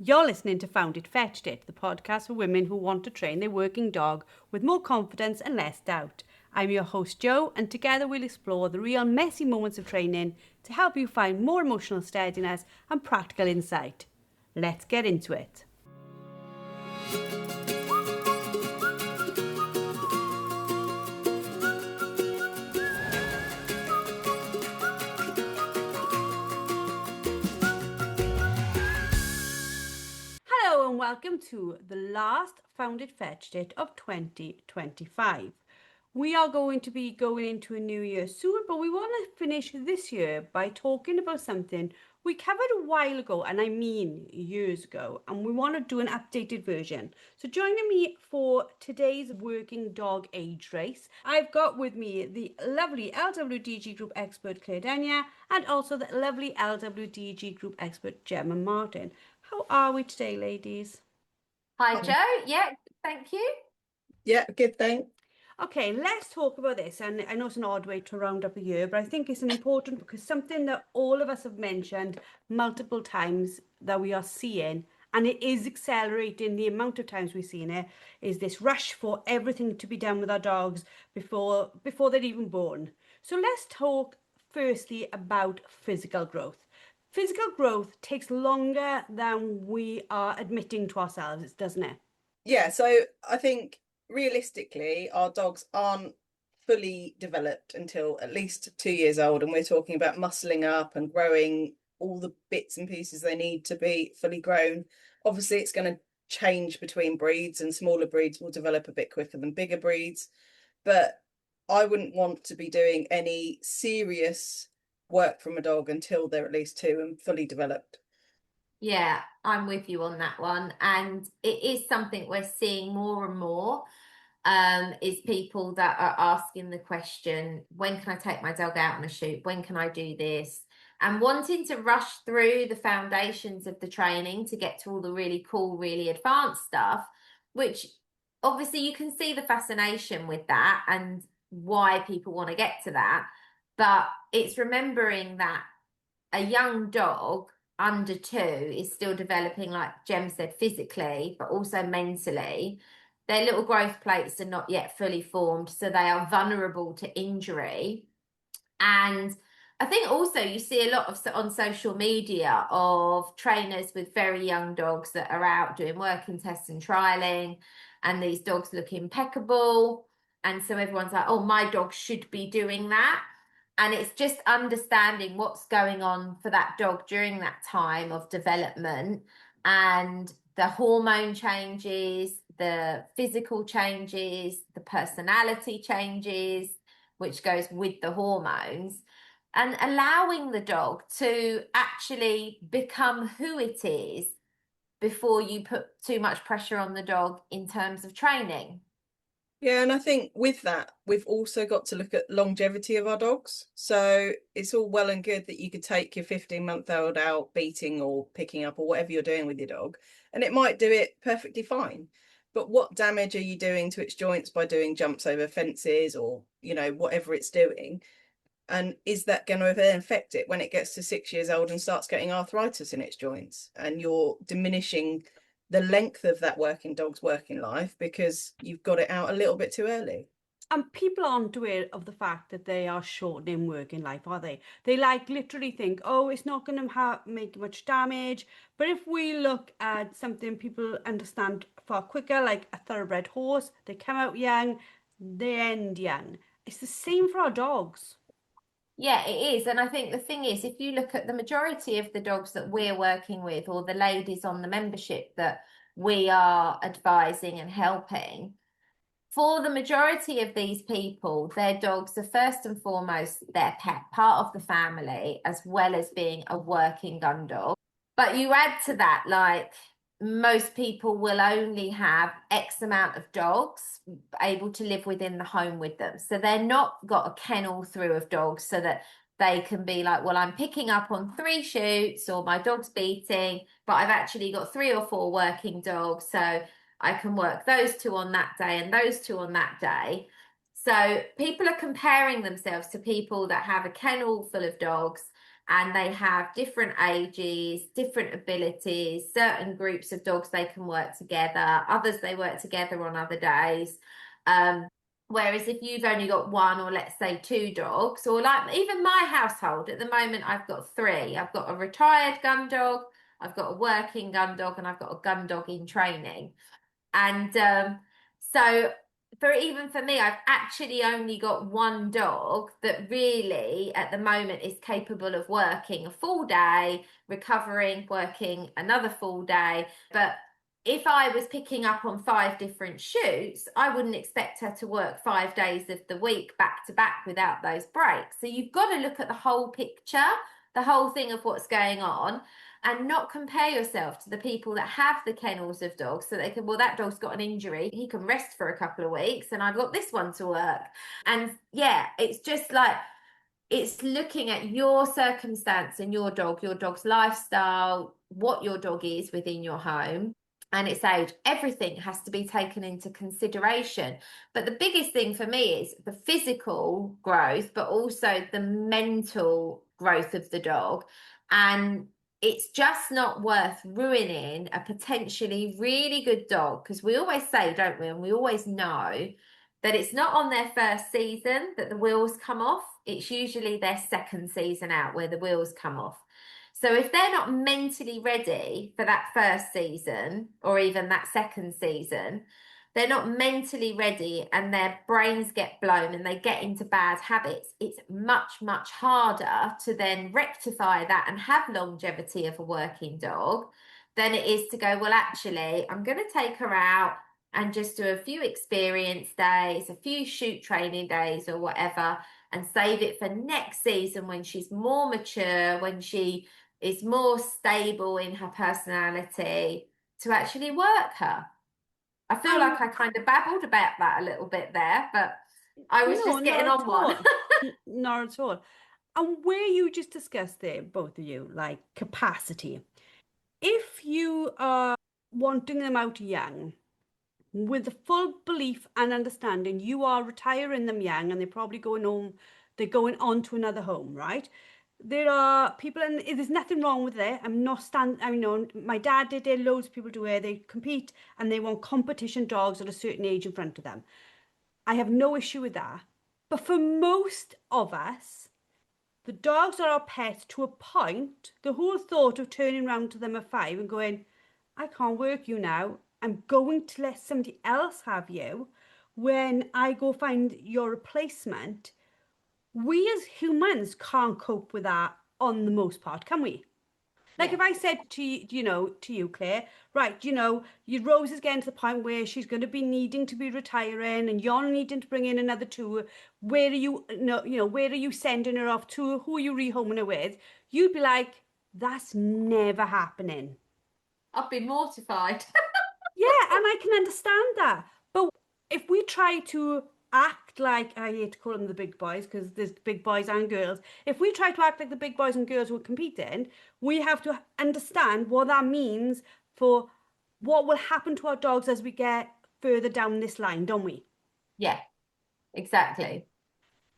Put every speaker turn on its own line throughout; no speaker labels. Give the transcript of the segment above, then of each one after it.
You're listening to Found It, Fetched It, the podcast for women who want to train their working dog with more confidence and less doubt. I'm your host, Jo, and together we'll explore the real messy moments of training to help you find more emotional steadiness and practical insight. Let's get into it. Hello and welcome to the last Found It, Fetched It of 2025. We are going to be going into a new year soon, but we want to finish this year by talking about something we covered a while ago, and I mean years ago, and we want to do an updated version. So joining me for today's working dog age race, I've got with me the lovely LWDG group expert Claire Denia and also the lovely LWDG group expert Jemma Martin. How are we today, ladies?
Hi, Jo. Yeah, thank you.
Yeah, good, thanks.
Okay, let's talk about this. And I know it's an odd way to round up a year, but I think it's an important because something that all of us have mentioned multiple times that we are seeing, and it is accelerating the amount of times we've seen it, is this rush for everything to be done with our dogs before they're even born. So let's talk firstly about physical growth. Physical growth takes longer than we are admitting to ourselves, doesn't it?
Yeah, so I think realistically, our dogs aren't fully developed until at least 2 years old, and we're talking about muscling up and growing all the bits and pieces they need to be fully grown. Obviously, it's going to change between breeds, and smaller breeds will develop a bit quicker than bigger breeds, but I wouldn't want to be doing any serious work from a dog until they're at least 2 and fully developed.
Yeah, I'm with you on that one. And it is something we're seeing more and more, is people that are asking the question, when can I take my dog out on a shoot? When can I do this? And wanting to rush through the foundations of the training to get to all the really cool, really advanced stuff, which obviously you can see the fascination with that and why people want to get to that. But it's remembering that a young dog under 2 is still developing, like Jem said, physically, but also mentally. Their little growth plates are not yet fully formed, so they are vulnerable to injury. And I think also you see a lot of on social media of trainers with very young dogs that are out doing working tests and trialing, and these dogs look impeccable. And so everyone's like, oh, my dog should be doing that. And it's just understanding what's going on for that dog during that time of development and the hormone changes, the physical changes, the personality changes, which goes with the hormones, and allowing the dog to actually become who it is before you put too much pressure on the dog in terms of training.
Yeah, and I think with that, we've also got to look at longevity of our dogs. So it's all well and good that you could take your 15-month-old out beating or picking up or whatever you're doing with your dog, and it might do it perfectly fine. But what damage are you doing to its joints by doing jumps over fences or, whatever it's doing? And is that going to then affect it when it gets to 6 years old and starts getting arthritis in its joints? And you're diminishing the length of that working dog's working life because you've got it out a little bit too early.
And people aren't aware of the fact that they are shortening working life, are they? They literally think, oh, it's not going to make much damage. But if we look at something people understand far quicker, like a thoroughbred horse, they come out young, they end young. It's the same for our dogs.
Yeah, it is. And I think the thing is, if you look at the majority of the dogs that we're working with or the ladies on the membership that we are advising and helping, for the majority of these people, their dogs are first and foremost their pet, part of the family, as well as being a working gun dog. But you add to that, like, most people will only have X amount of dogs able to live within the home with them. So they're not got a kennel through of dogs so that they can be like, well, I'm picking up on 3 shoots or my dog's beating, but I've actually got 3 or 4 working dogs. So I can work those 2 on that day and those 2 on that day. So people are comparing themselves to people that have a kennel full of dogs and they have different ages, different abilities, certain groups of dogs they can work together, others they work together on other days. Whereas if you've only got one or let's say two dogs, or like even my household at the moment, I've got three. I've got a retired gun dog, I've got a working gun dog, and I've got a gun dog in training. And so for me, I've actually only got one dog that really at the moment is capable of working a full day, recovering, working another full day. But if I was picking up on 5 different shoots, I wouldn't expect her to work 5 days of the week back to back without those breaks. So you've got to look at the whole picture, the whole thing of what's going on, and not compare yourself to the people that have the kennels of dogs so they can, well, that dog's got an injury, he can rest for a couple of weeks, and I've got this one to work. And yeah, it's just like, it's looking at your circumstance and your dog's lifestyle, what your dog is within your home, and its age. Everything has to be taken into consideration. But the biggest thing for me is the physical growth, but also the mental growth of the dog. And it's just not worth ruining a potentially really good dog, because we always say, don't we, and we always know that it's not on their first season that the wheels come off. It's usually their second season out where the wheels come off. So if they're not mentally ready for that first season or even that second season, they're not mentally ready and their brains get blown and they get into bad habits, it's much, much harder to then rectify that and have longevity of a working dog than it is to go, well, actually, I'm going to take her out and just do a few experience days, a few shoot training days or whatever, and save it for next season when she's more mature, when she is more stable in her personality, to actually work her. I feel like I kind of babbled about that a little bit there, but I was
No,
just getting
not
on
at
one.
all. Not at all. And where you just discussed there, both of you, like capacity. If you are wanting them out young, with the full belief and understanding you are retiring them young and they're probably going home, they're going on to another home, right? There are people, and there's nothing wrong with it. I know my dad did it, loads of people do it. They compete and they want competition dogs at a certain age in front of them. I have no issue with that. But for most of us, the dogs are our pets to a point. The whole thought of turning around to them at 5 and going, I can't work you now. I'm going to let somebody else have you when I go find your replacement. We as humans can't cope with that on the most part, can we? Like
Yeah.
if I said to you, to you, Claire, right, your Rose is getting to the point where she's going to be needing to be retiring, and you're needing to bring in another two. Where are you, no, where are you sending her off to? Who are you rehoming her with? You'd be like, that's never happening.
I've been mortified.
Yeah, and I can understand that. But if we try to act like, I hate to call them the big boys because there's big boys and girls. If we try to act like the big boys and girls who are competing, we have to understand what that means for what will happen to our dogs as we get further down this line, don't we?
Yeah, exactly.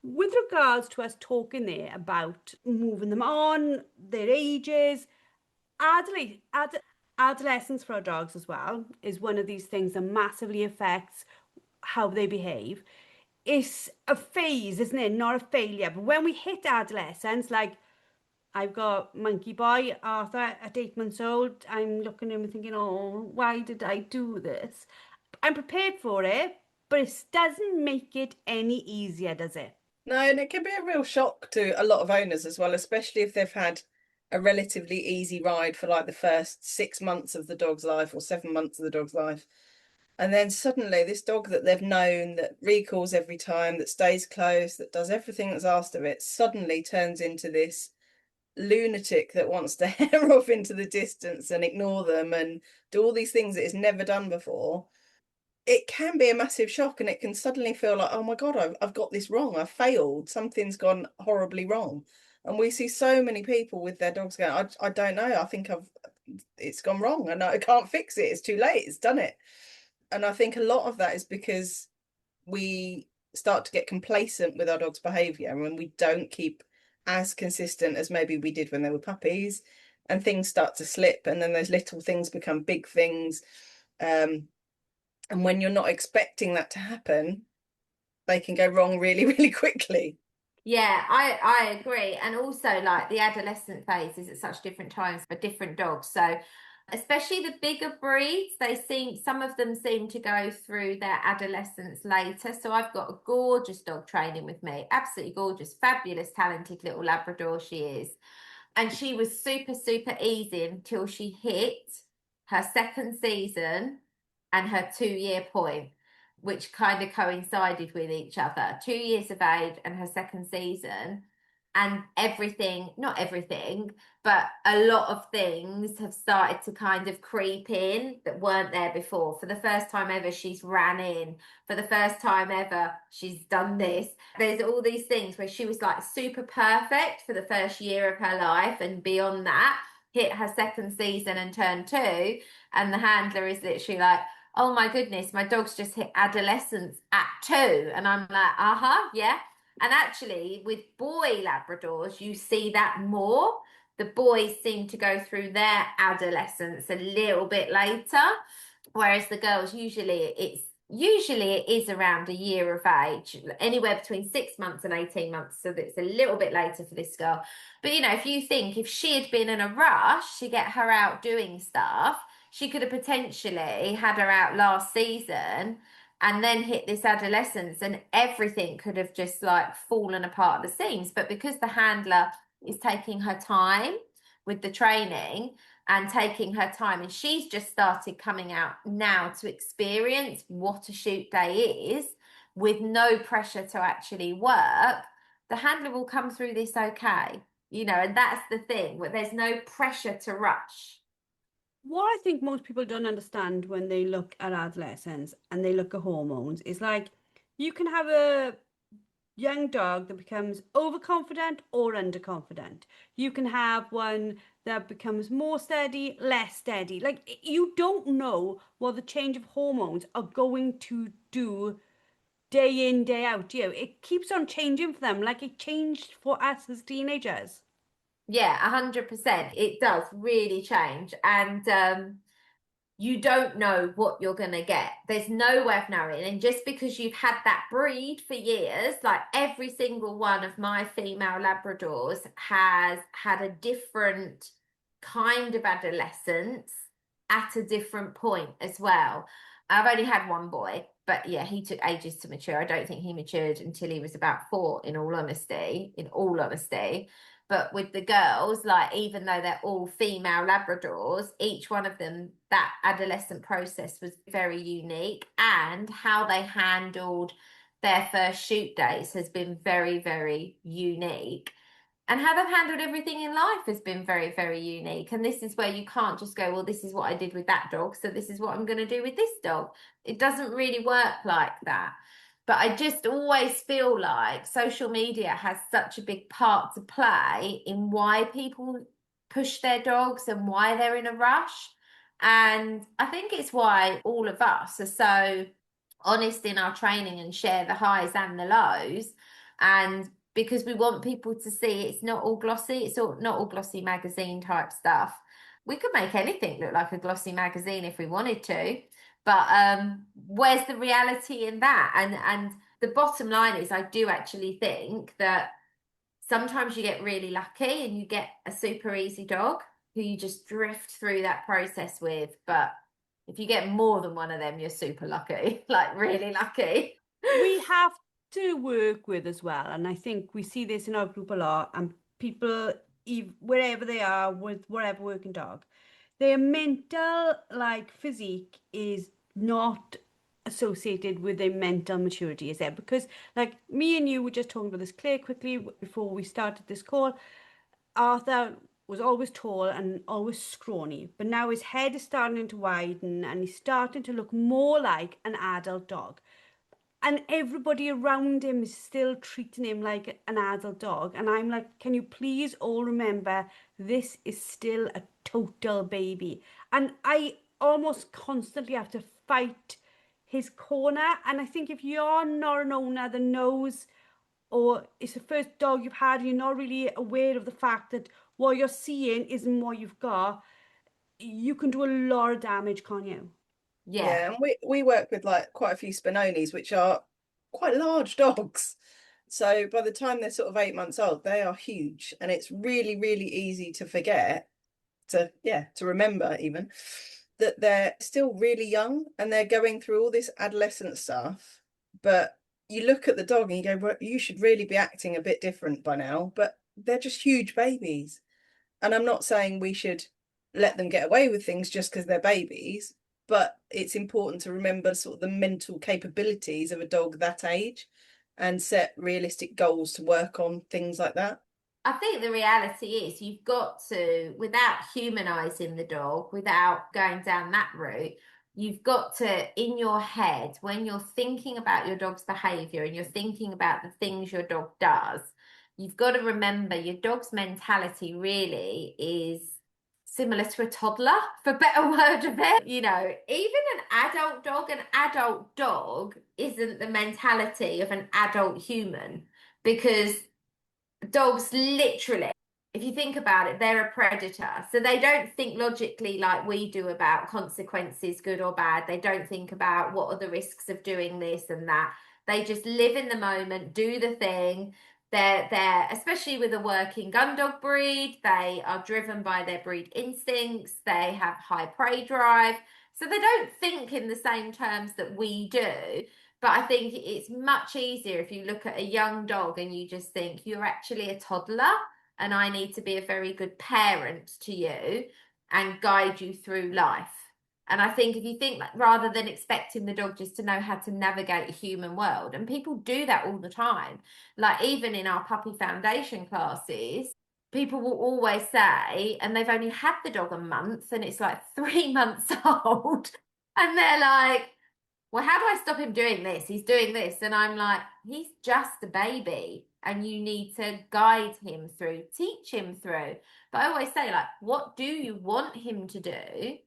With regards to us talking there about moving them on, their ages, adolescence, adolescence for our dogs as well is one of these things that massively affects how they behave. It's a phase, isn't it? Not a failure. But when we hit adolescence, like I've got Monkey Boy, Arthur, at 8 months old, I'm looking at him and thinking, oh, why did I do this? I'm prepared for it, but it doesn't make it any easier, does it?
No, and it can be a real shock to a lot of owners as well, especially if they've had a relatively easy ride for like the first 6 months of the dog's life or 7 months of the dog's life. And then suddenly this dog that they've known, that recalls every time, that stays close, that does everything that's asked of it, suddenly turns into this lunatic that wants to hair off into the distance and ignore them and do all these things that it's never done before. It can be a massive shock, and it can suddenly feel like, oh my God, I've got this wrong. I've failed. Something's gone horribly wrong. And we see so many people with their dogs going, I don't know. I think it's gone wrong and I can't fix it. It's too late. It's done it. And I think a lot of that is because we start to get complacent with our dog's behavior and we don't keep as consistent as maybe we did when they were puppies, and things start to slip, and then those little things become big things. And when you're not expecting that to happen, they can go wrong really, really quickly.
Yeah, I agree. And also like the adolescent phase is at such different times for different dogs. So especially the bigger breeds, some of them seem to go through their adolescence later. So I've got a gorgeous dog training with me, absolutely gorgeous, fabulous, talented little Labrador she is. And she was super, super easy until she hit her second season and her 2 year point, which kind of coincided with each other. 2 years of age and her second season. And everything, not everything, but a lot of things have started to kind of creep in that weren't there before. For the first time ever, she's ran in. For the first time ever, she's done this. There's all these things where she was like super perfect for the first year of her life, and beyond that, hit her second season and turned 2. And the handler is literally like, oh my goodness, my dog's just hit adolescence at 2. And I'm like, yeah. And actually, with boy Labradors, you see that more. The boys seem to go through their adolescence a little bit later, whereas the girls usually it is around a year of age, anywhere between 6 months and 18 months. So it's a little bit later for this girl. But if you think if she had been in a rush to get her out doing stuff, she could have potentially had her out last season and then hit this adolescence, and everything could have just like fallen apart at the seams. But because the handler is taking her time with the training and taking her time, and she's just started coming out now to experience what a shoot day is with no pressure to actually work, the handler will come through this okay, and that's the thing, where there's no pressure to rush.
What I think most people don't understand when they look at adolescence and they look at hormones is like you can have a young dog that becomes overconfident or underconfident. You can have one that becomes more steady, less steady. Like you don't know what the change of hormones are going to do day in, day out. It keeps on changing for them, like it changed for us as teenagers.
Yeah, 100%. It does really change. And you don't know what you're going to get. There's no way of knowing. And just because you've had that breed for years, like every single one of my female Labradors has had a different kind of adolescence at a different point as well. I've only had one boy, but yeah, he took ages to mature. I don't think he matured until he was about 4, in all honesty, But with the girls, like even though they're all female Labradors, each one of them, that adolescent process was very unique, and how they handled their first shoot days has been very, very unique. And how they've handled everything in life has been very, very unique. And this is where you can't just go, well, this is what I did with that dog, so this is what I'm going to do with this dog. It doesn't really work like that. But I just always feel like social media has such a big part to play in why people push their dogs and why they're in a rush. And I think it's why all of us are so honest in our training and share the highs and the lows. And because we want people to see it's not all glossy, not all glossy magazine type stuff. We could make anything look like a glossy magazine if we wanted to. But where's the reality in that? And the bottom line is I do actually think that sometimes you get really lucky and you get a super easy dog who you just drift through that process with. But if you get more than one of them, you're super lucky, like really lucky.
We have to work with as well, and I think we see this in our group a lot, and people, wherever they are with whatever working dog, their mental like physique is not associated with their mental maturity, is there? Because like me and you were just talking about this, Claire, quickly before we started this call. Arthur was always tall and always scrawny, but now his head is starting to widen and he's starting to look more like an adult dog, and everybody around him is still treating him like an adult dog. And I'm like, can you please all remember this is still a total baby? And I almost constantly have to fight his corner. And I think if you're not an owner that knows or it's the first dog you've had, and you're not really aware of the fact that what you're seeing isn't what you've got, you can do a lot of damage, can't you?
Yeah.
Yeah, and we work with like quite a few Spinonis, which are quite large dogs. So by the time they're sort of 8 months old, they are huge, and it's really, really easy to forget to remember even that they're still really young and they're going through all this adolescent stuff. But you look at the dog and you go, well, you should really be acting a bit different by now. But they're just huge babies. And I'm not saying we should let them get away with things just because they're babies, but it's important to remember sort of the mental capabilities of a dog that age and set realistic goals to work on things like that.
I think the reality is you've got to, without humanizing the dog, without going down that route, you've got to, in your head, when you're thinking about your dog's behavior and you're thinking about the things your dog does, you've got to remember your dog's mentality really is similar to a toddler, for better word of it. You know, even an adult dog isn't the mentality of an adult human, because dogs literally, if you think about it, they're a predator. So they don't think logically like we do about consequences, good or bad. They don't think about what are the risks of doing this and that. They just live in the moment, do the thing. They're especially with a working gun dog breed, they are driven by their breed instincts. They have high prey drive. So they don't think in the same terms that we do. But I think it's much easier if you look at a young dog and you just think you're actually a toddler and I need to be a very good parent to you and guide you through life. And I think if you think like, rather than expecting the dog just to know how to navigate a human world, and people do that all the time, like even in our puppy foundation classes, people will always say, and they've only had the dog a month and it's like 3 months old, and they're like, well, how do I stop him doing this? He's doing this. And I'm like, he's just a baby and you need to guide him through, teach him through. But I always say, like, what do you want him to do?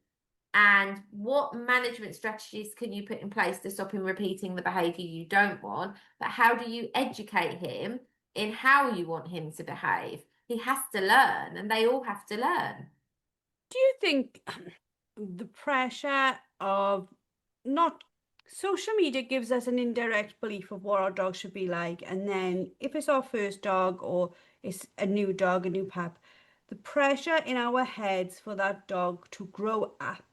And what management strategies can you put in place to stop him repeating the behavior you don't want? But how do you educate him in how you want him to behave? He has to learn, and they all have to learn.
Do you think the pressure of not social media gives us an indirect belief of what our dog should be like, and then if it's our first dog or it's a new dog, a new pup, the pressure in our heads for that dog to grow up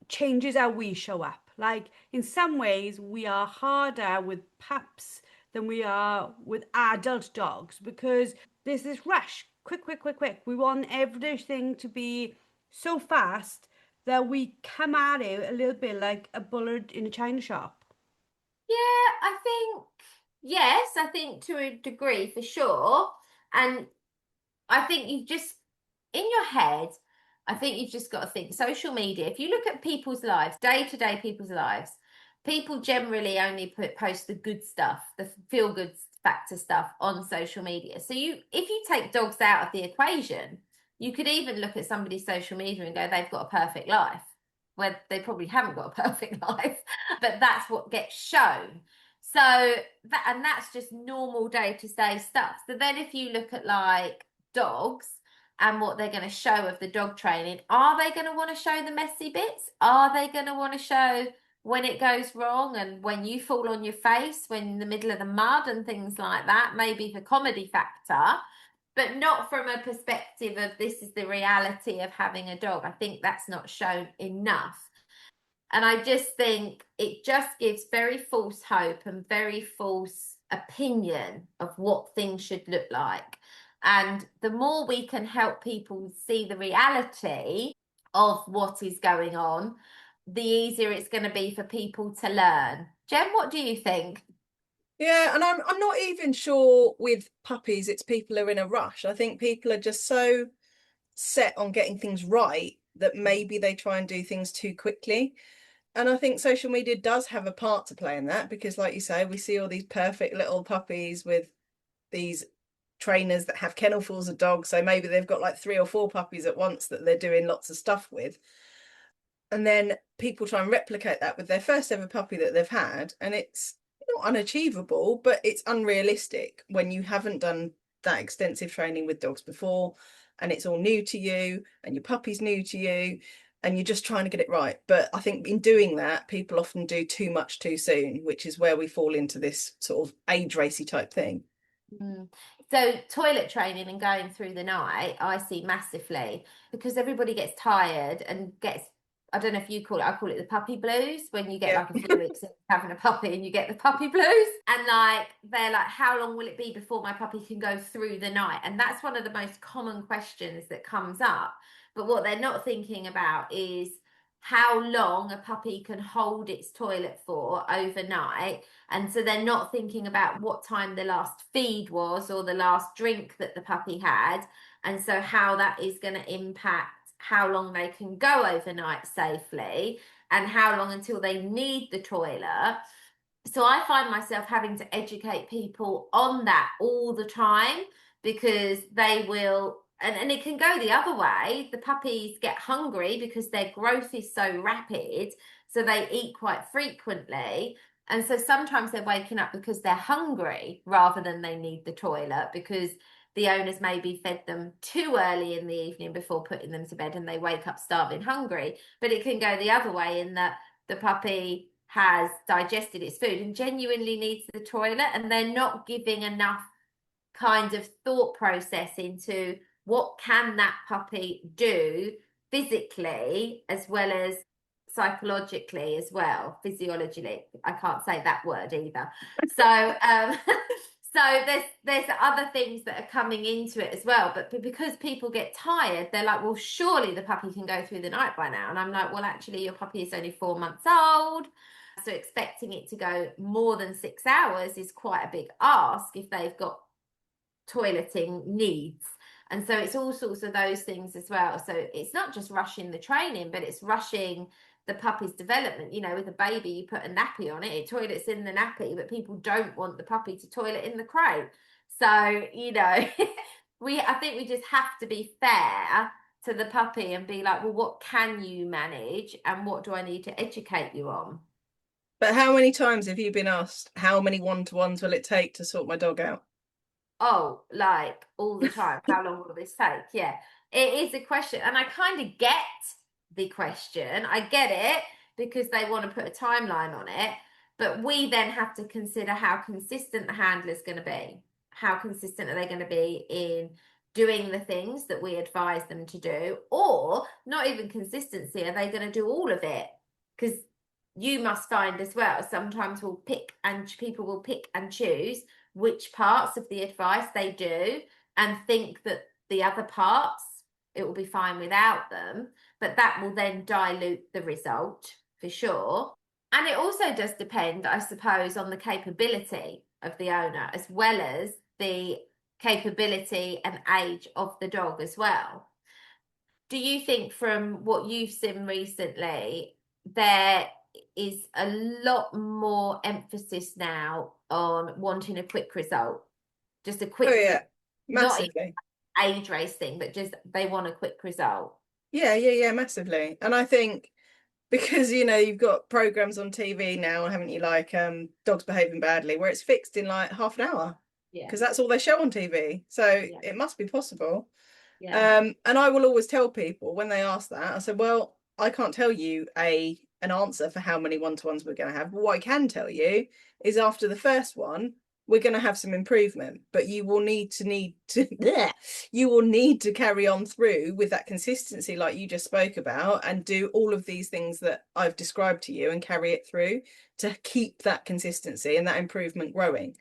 changes how we show up. Like in some ways, we are harder with pups than we are with adult dogs because there's this rush, quick, quick, quick, quick. We want everything to be so fast that we come at it a little bit like a bullet in a china shop.
Yeah, I think, yes, I think to a degree for sure. And I think you've just, in your head, I think you've just got to think social media. If you look at people's lives, day to day people's lives, people generally only post the good stuff, the feel good factor stuff on social media. So if you take dogs out of the equation, you could even look at somebody's social media and go, they've got a perfect life, where they probably haven't got a perfect life, but that's what gets shown. So and that's just normal day to day stuff. So then if you look at like dogs and what they're going to show of the dog training, are they going to want to show the messy bits? Are they going to want to show when it goes wrong and when you fall on your face, when in the middle of the mud and things like that? Maybe the comedy factor, but not from a perspective of this is the reality of having a dog. I think that's not shown enough. And I just think it just gives very false hope and very false opinion of what things should look like. And the more we can help people see the reality of what is going on, the easier it's going to be for people to learn. Jem, what do you think?
Yeah, and I'm not even sure with puppies it's people are in a rush. I think people are just so set on getting things right that maybe they try and do things too quickly. And I think social media does have a part to play in that because, like you say, we see all these perfect little puppies with these trainers that have kennelfuls of dogs. So maybe they've got like 3 or 4 puppies at once that they're doing lots of stuff with. And then people try and replicate that with their first ever puppy that they've had. And not unachievable, but it's unrealistic when you haven't done that extensive training with dogs before, and it's all new to you, and your puppy's new to you, and you're just trying to get it right. But I think in doing that, people often do too much too soon, which is where we fall into this sort of age racy type thing.
Mm. So toilet training and going through the night, I see massively because everybody gets tired and gets, I don't know if you call it, I call it the puppy blues, when you get
Yeah.
like a few weeks of having a puppy and you get the puppy blues. And like, they're like, how long will it be before my puppy can go through the night? And that's one of the most common questions that comes up. But what they're not thinking about is how long a puppy can hold its toilet for overnight. And so they're not thinking about what time the last feed was or the last drink that the puppy had. And so how that is going to impact how long they can go overnight safely and how long until they need the toilet. So I find myself having to educate people on that all the time because they will, and it can go the other way. The puppies get hungry because their growth is so rapid, so they eat quite frequently. And so sometimes they're waking up because they're hungry rather than they need the toilet because the owners maybe fed them too early in the evening before putting them to bed and they wake up starving hungry. But it can go the other way in that the puppy has digested its food and genuinely needs the toilet, and they're not giving enough kind of thought process into what can that puppy do physically as well as psychologically as well, physiologically. I can't say that word either. So so there's other things that are coming into it as well, but because people get tired, they're like, well, surely the puppy can go through the night by now. And I'm like, well, actually your puppy is only 4 months old, so expecting it to go more than 6 hours is quite a big ask if they've got toileting needs. And so it's all sorts of those things as well. So it's not just rushing the training, but it's rushing the puppy's development. You know, with a baby, you put a nappy on it, it toilets in the nappy, but people don't want the puppy to toilet in the crate. So, you know, I think we just have to be fair to the puppy and be like, well, what can you manage and what do I need to educate you on?
But how many times have you been asked, how many one-to-ones will it take to sort my dog out?
Oh, like all the time. How long will this take? Yeah, it is a question. And I kind of get the question. I get it because they want to put a timeline on it. But we then have to consider how consistent the handler is going to be. How consistent are they going to be in doing the things that we advise them to do? Or not even consistency, are they going to do all of it? Because you must find as well, sometimes people will pick and choose which parts of the advice they do and think that the other parts it will be fine without them, but that will then dilute the result for sure. And it also does depend, I suppose, on the capability of the owner as well as the capability and age of the dog as well. Do you think from what you've seen recently there is a lot more emphasis now on wanting a quick result? Just a
Oh
quick,
yeah,
not even
massively.
age race thing, but just they want a quick result.
Yeah, massively. And I think because you've got programs on TV now, haven't you, like dogs behaving badly, where it's fixed in like half an hour
Yeah,
because that's all they show on TV. So
yeah,
it must be possible.
yeah.
And I will always tell people when they ask that, I said, well, I can't tell you an answer for how many one-to-ones we're going to have. But what I can tell you is after the first one, we're going to have some improvement, but you will need to you will need to carry on through with that consistency like you just spoke about and do all of these things that I've described to you and carry it through to keep that consistency and that improvement growing.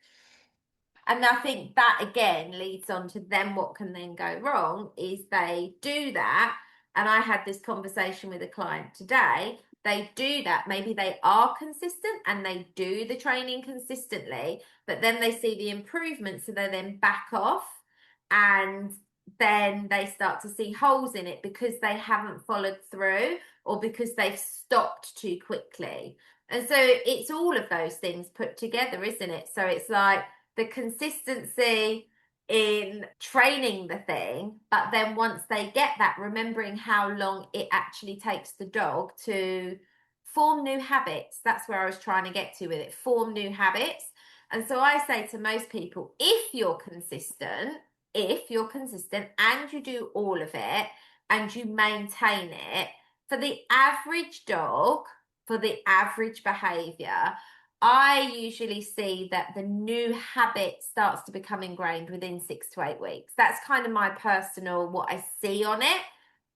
And I think that again leads on to then what can then go wrong is they do that. And I had this conversation with a client today. They do that. Maybe they are consistent and they do the training consistently, but then they see the improvement. So they then back off and then they start to see holes in it because they haven't followed through or because they've stopped too quickly. And so it's all of those things put together, isn't it? So it's like, the consistency in training the thing, but then once they get that, remembering how long it actually takes the dog to form new habits. That's where I was trying to get to with it. Form new habits. And so I say to most people, if you're consistent and you do all of it and you maintain it, for the average dog, for the average behavior, I usually see that the new habit starts to become ingrained within 6 to 8 weeks. That's kind of my personal, what I see on it.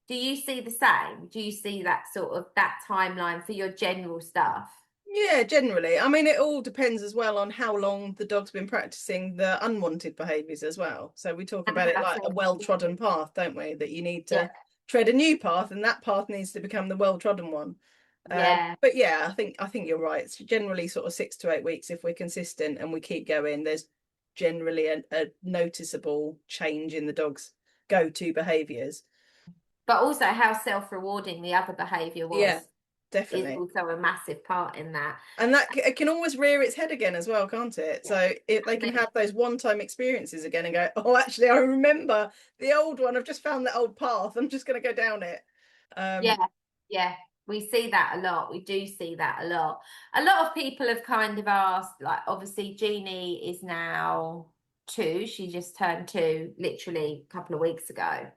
Do you see the same? Do you see that sort of that timeline for your general stuff?
Yeah, generally. I mean, it all depends as well on how long the dog's been practicing the unwanted behaviours as well. So we talk
And
about it
that's
like a well-trodden path, don't we? That you need
yeah,
to tread a new path, and that path needs to become the well-trodden one.
yeah.
But yeah, I think you're right. It's generally sort of 6 to 8 weeks. If we're consistent and we keep going, there's generally a noticeable change in the dog's go-to behaviours.
But also how self-rewarding the other behavior
Yeah,
was is
definitely.
also a massive part in that.
And that it can always rear its head again as well, can't it?
Yeah.
So if they can have those one-time experiences again and go, oh, actually, I remember the old one. I've just found that old path. I'm just going to go down it.
Yeah, yeah. We see that a lot. We do see that a lot. A lot of people have kind of asked, like, obviously, Jeannie is now 2. She just turned 2 literally a couple of weeks ago.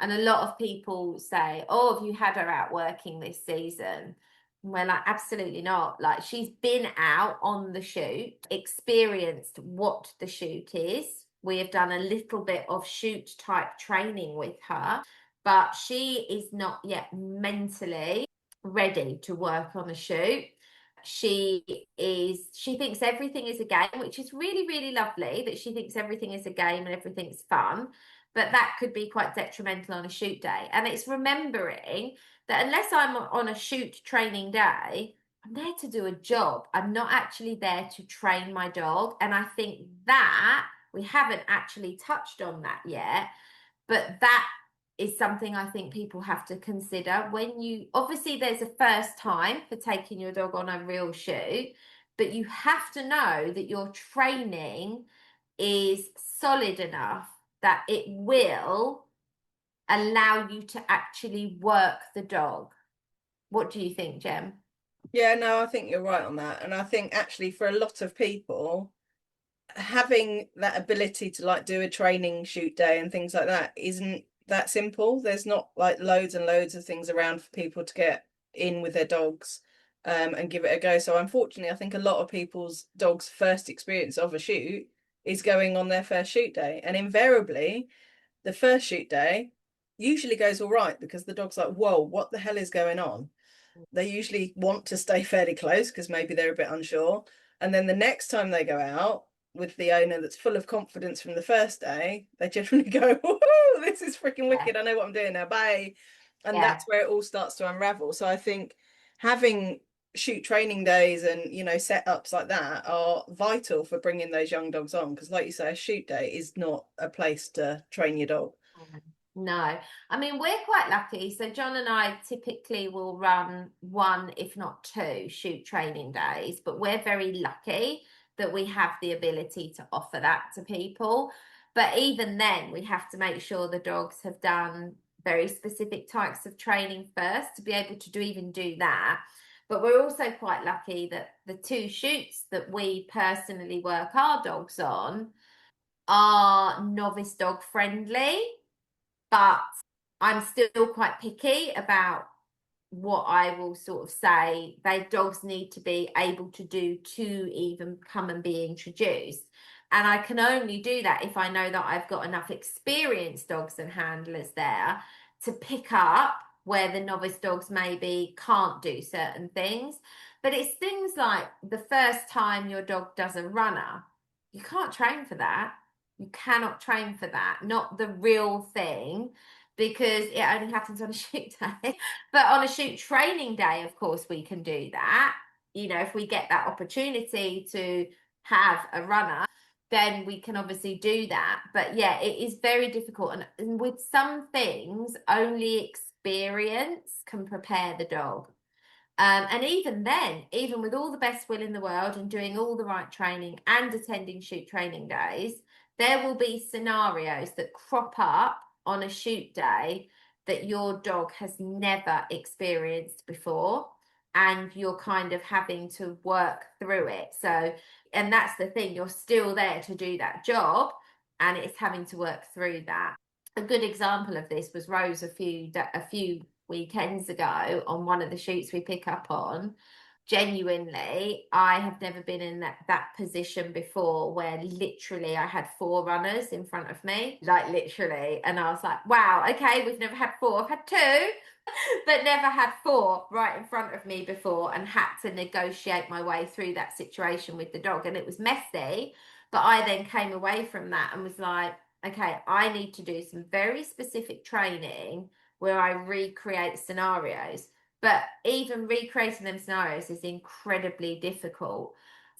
And a lot of people say, oh, have you had her out working this season? And we're like, absolutely not. Like, she's been out on the shoot, experienced what the shoot is. We have done a little bit of shoot type training with her, but she is not yet mentally ready to work on a shoot. She thinks everything is a game, which is really, really lovely that she thinks everything is a game and everything's fun, but that could be quite detrimental on a shoot day. And it's remembering that unless I'm on a shoot training day, I'm there to do a job. I'm not actually there to train my dog. And I think that we haven't actually touched on that yet, but that is something I think people have to consider when you obviously there's a first time for taking your dog on a real shoot, but you have to know that your training is solid enough that it will allow you to actually work the dog. What do you think, Jem?
Yeah, no, I think you're right on that. And I think actually for a lot of people, having that ability to like do a training shoot day and things like that isn't that simple. There's not like loads and loads of things around for people to get in with their dogs and give it a go. So unfortunately, I think a lot of people's dogs' first experience of a shoot is going on their first shoot day. And invariably, the first shoot day usually goes all right because the dog's like, whoa, what the hell is going on? They usually want to stay fairly close because maybe they're a bit unsure. And then the next time they go out with the owner that's full of confidence from the first day, they generally go, oh, this is freaking wicked. I know what I'm doing now. Bye. And
Yeah.
that's where it all starts to unravel. So I think having shoot training days and setups like that are vital for bringing those young dogs on, because like you say, a shoot day is not a place to train your dog.
No, I mean, we're quite lucky. So John and I typically will run 1, if not 2, shoot training days, but we're very lucky that we have the ability to offer that to people. But even then, we have to make sure the dogs have done very specific types of training first to be able to even do that. But we're also quite lucky that the 2 shoots that we personally work our dogs on are novice dog friendly, but I'm still quite picky about what I will sort of say their dogs need to be able to do to even come and be introduced. And I can only do that if I know that I've got enough experienced dogs and handlers there to pick up where the novice dogs maybe can't do certain things. But it's things like the first time your dog does a runner, you can't train for that. You cannot train for that, not the real thing, because it only happens on a shoot day. But on a shoot training day, of course, we can do that. If we get that opportunity to have a runner, then we can obviously do that. But yeah, it is very difficult. And with some things, only experience can prepare the dog. And even then, even with all the best will in the world and doing all the right training and attending shoot training days, there will be scenarios that crop up on a shoot day that your dog has never experienced before. and you're kind of having to work through it. So, and that's the thing, you're still there to do that job, and it's having to work through that. A good example of this was Rose a few weekends ago on one of the shoots we pick up on. Genuinely, I have never been in that position before, where literally I had 4 runners in front of me, like literally, and I was like, wow, okay, we've never had 4, I've had 2 but never had 4 right in front of me before, and had to negotiate my way through that situation with the dog, and it was messy. But I then came away from that and was like, okay, I need to do some very specific training where I recreate scenarios. But even recreating them scenarios is incredibly difficult.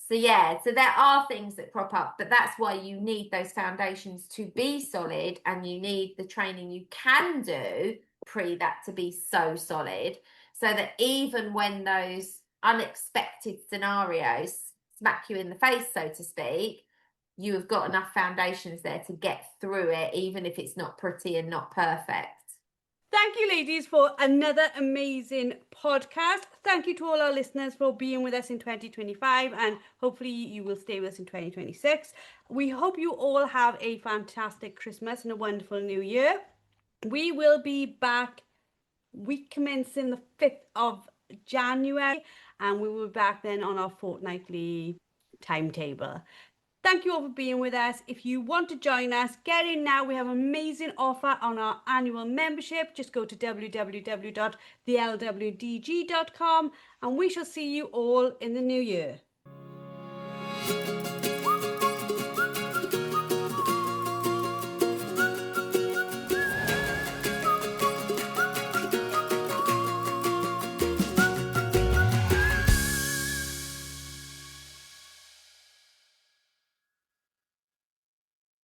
So yeah, so there are things that crop up, but that's why you need those foundations to be solid, and you need the training you can do pre that to be so solid, so that even when those unexpected scenarios smack you in the face, so to speak, you have got enough foundations there to get through it, even if it's not pretty and not perfect.
Thank you, ladies, for another amazing podcast. Thank you to all our listeners for being with us in 2025, and hopefully you will stay with us in 2026. We hope you all have a fantastic Christmas and a wonderful New Year. We will be back week commencing the 5th of January, and we will be back then on our fortnightly timetable. Thank you all for being with us. If you want to join us, get in now. We have an amazing offer on our annual membership. Just go to www.thelwdg.com, and we shall see you all in the new year.